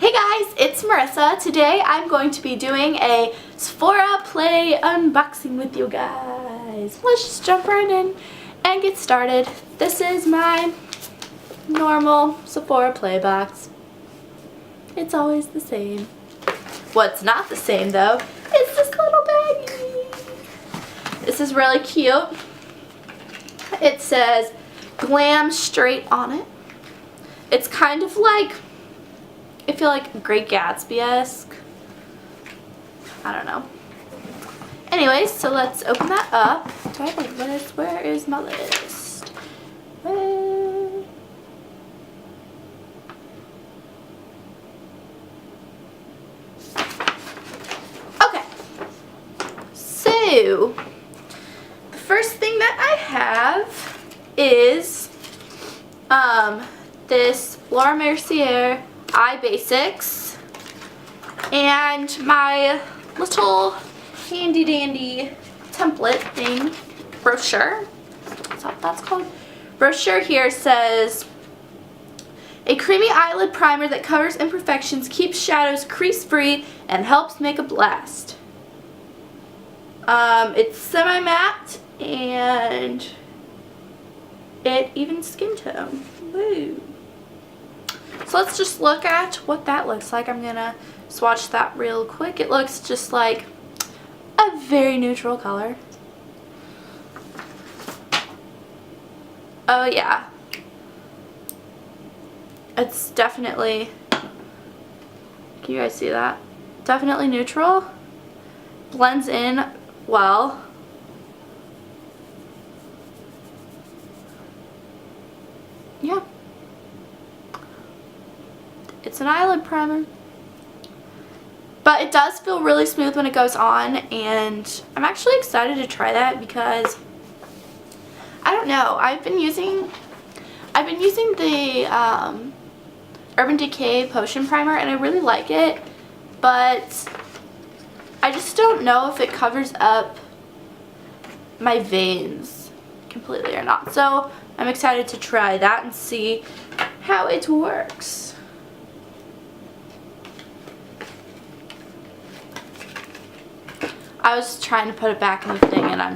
Hey guys, it's Marissa. Today I'm going to be doing a Sephora Play unboxing with you guys. Let's just jump right in and get started. This is my normal Sephora Play box. It's always the same. What's not the same though is this little baggie. This is really cute. It says Glam Straight on it. It's kind of like, I feel like Great Gatsby-esque. I don't know. Anyways, so let's open that up. Do I have a list? Where is my list? Okay. So, the first thing that I have is this Laura Mercier Eye Basics and my little handy dandy template thing, brochure. That's what that's called. Brochure here says a creamy eyelid primer that covers imperfections, keeps shadows crease free, and helps make a blast. It's semi-matte and it evens skin tone. Woo. So let's just look at what that looks like. I'm gonna swatch that real quick. It looks just like a very neutral color. Oh yeah. It's definitely, can you guys see that? Definitely neutral. Blends in well. Yeah. It's an eyelid primer. But it does feel really smooth when it goes on, and I'm actually excited to try that because I don't know, I've been using the Urban Decay Potion Primer and I really like it, but I just don't know if it covers up my veins completely or not. So I'm excited to try that and see how it works. I was trying to put it back in the thing and I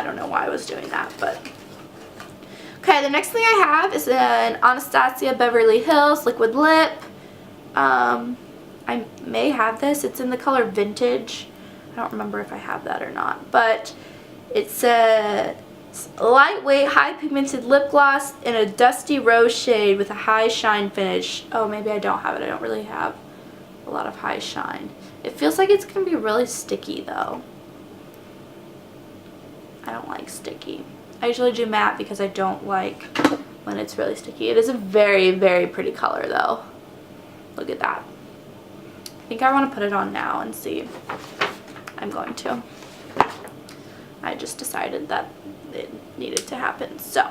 don't know why I was doing that, but. Okay, the next thing I have is an Anastasia Beverly Hills Liquid Lip. I may have this. It's in the color Vintage. I don't remember if I have that or not, but it's a lightweight, high pigmented lip gloss in a dusty rose shade with a high shine finish. Oh, maybe I don't have it. I don't really have a lot of high shine. It feels like it's going to be really sticky though. I don't like sticky. I usually do matte because I don't like when it's really sticky. It is a very, very pretty color though. Look at that. I think I want to put it on now and see. I'm going to. I just decided that it needed to happen, so.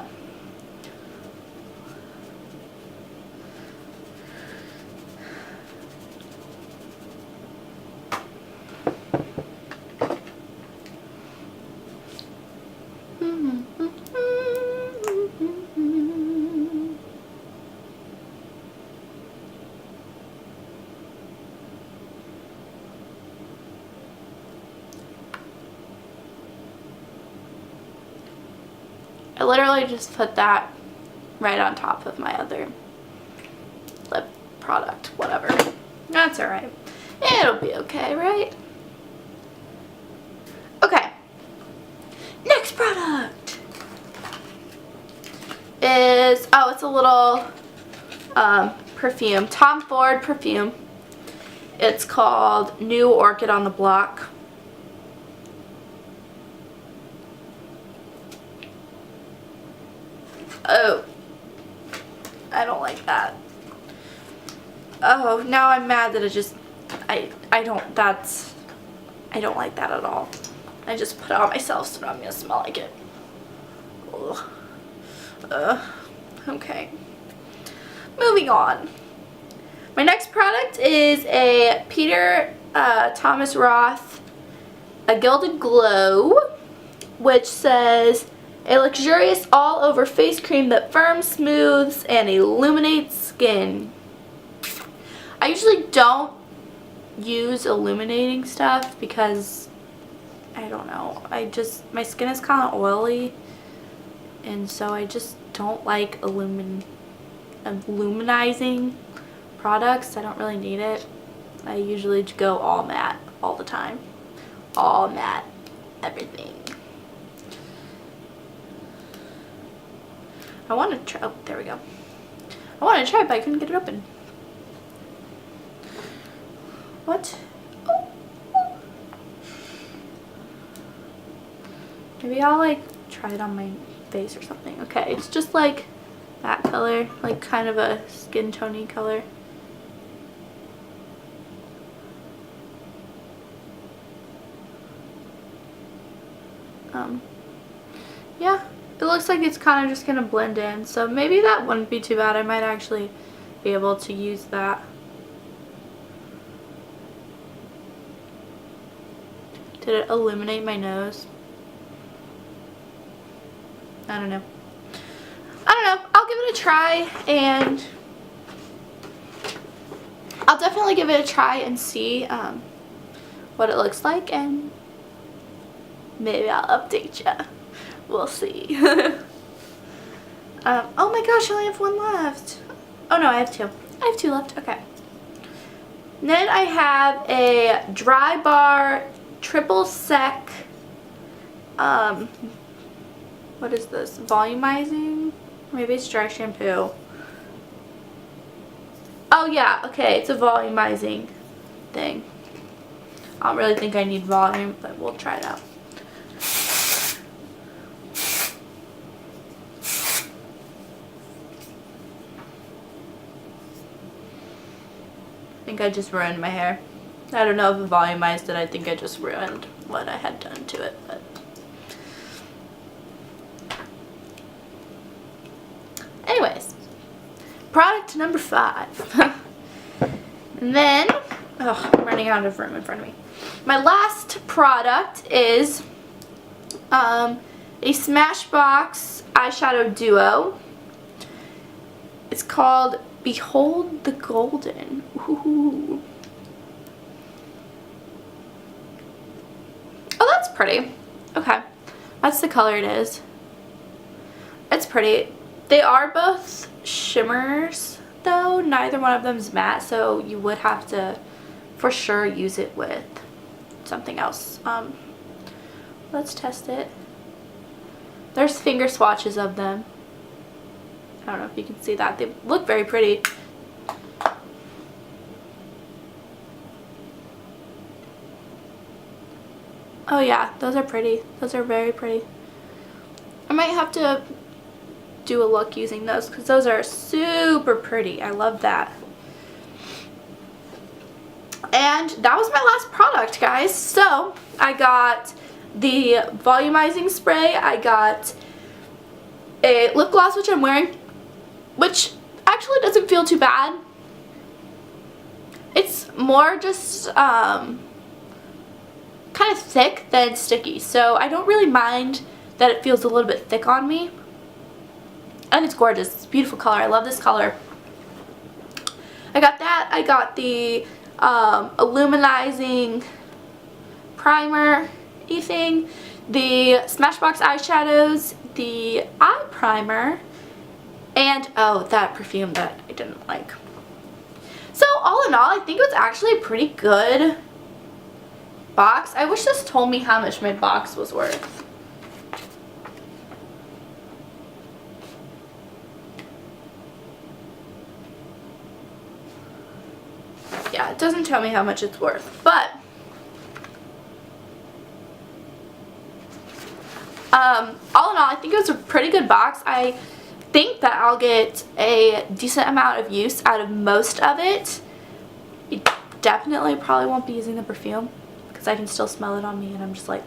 I literally just put that right on top of my other lip product, whatever. That's alright. It'll be okay, right? Okay. Next product is, oh, it's a little perfume. Tom Ford perfume. It's called New Orchid on the Block. Oh, I don't like that. Oh, now I'm mad that it just, I don't like that at all. I just put it on myself, so now I'm gonna smell like it. Ugh. Okay. Moving on. My next product is a Peter Thomas Roth, a Gilded Glow, which says a luxurious all-over face cream that firms, smooths, and illuminates skin. I usually don't use illuminating stuff because I don't know, my skin is kind of oily, and so I just don't like illuminizing products. I don't really need it. I usually go all matte all the time. All matte, everything. I want to try, oh, there we go. I wanted to try it, but I couldn't get it open. What? Oh. Maybe I'll like try it on my face or something. Okay, it's just like that color, like kind of a skin tony color. Yeah, it looks like it's kind of just gonna blend in, so maybe that wouldn't be too bad. I might actually be able to use that. Did it illuminate my nose? I don't know. I'll give it a try, and I'll definitely give it a try and see what it looks like, and maybe I'll update you. We'll see. Oh my gosh, I only have one left. Oh no, I have two. I have two left. Okay. Then I have a Dry Bar Triple Sec. What is this? Volumizing? Maybe it's dry shampoo. Oh yeah, okay, it's a volumizing thing. I don't really think I need volume, but we'll try it out. I think I just ruined my hair. I don't know if it volumized it. I think I just ruined what I had done to it, but anyways, product number 5. And then, oh, I'm running out of room in front of me. My last product is a Smashbox eyeshadow duo. It's called Behold the Golden. Ooh. Oh, that's pretty. Okay, that's the color it is. It's pretty. They are both shimmers though. Neither one of them is matte, so you would have to for sure use it with something else. Let's test it. There's finger swatches of them. I don't know if you can see that. They look very pretty. Oh yeah, those are pretty. Those are very pretty. I might have to do a look using those because those are super pretty. I love that. And that was my last product, guys. So I got the volumizing spray. I got a lip gloss, which I'm wearing, which actually doesn't feel too bad. It's more just kind of thick than sticky, so I don't really mind that it feels a little bit thick on me. And it's gorgeous. It's a beautiful color. I love this color. I got that. I got the illuminizing primer-y thing, the Smashbox eyeshadows, the eye primer, and oh, that perfume that I didn't like. So all in all, I think it was actually a pretty good box. I wish this told me how much my box was worth. Yeah, it doesn't tell me how much it's worth, but all in all, I think it was a pretty good box. I think that I'll get a decent amount of use out of most of it. You definitely probably won't be using the perfume because I can still smell it on me and I'm just like,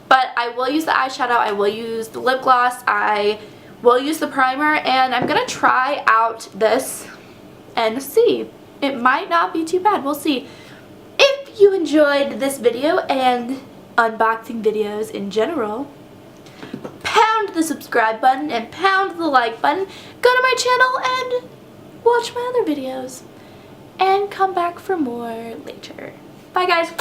but I will use the eyeshadow, I will use the lip gloss, I will use the primer, and I'm gonna try out this and see. It might not be too bad. We'll see. If you enjoyed this video and unboxing videos in general, pound the subscribe button and pound the like button. Go to my channel and watch my other videos. and come back for more later. Bye guys!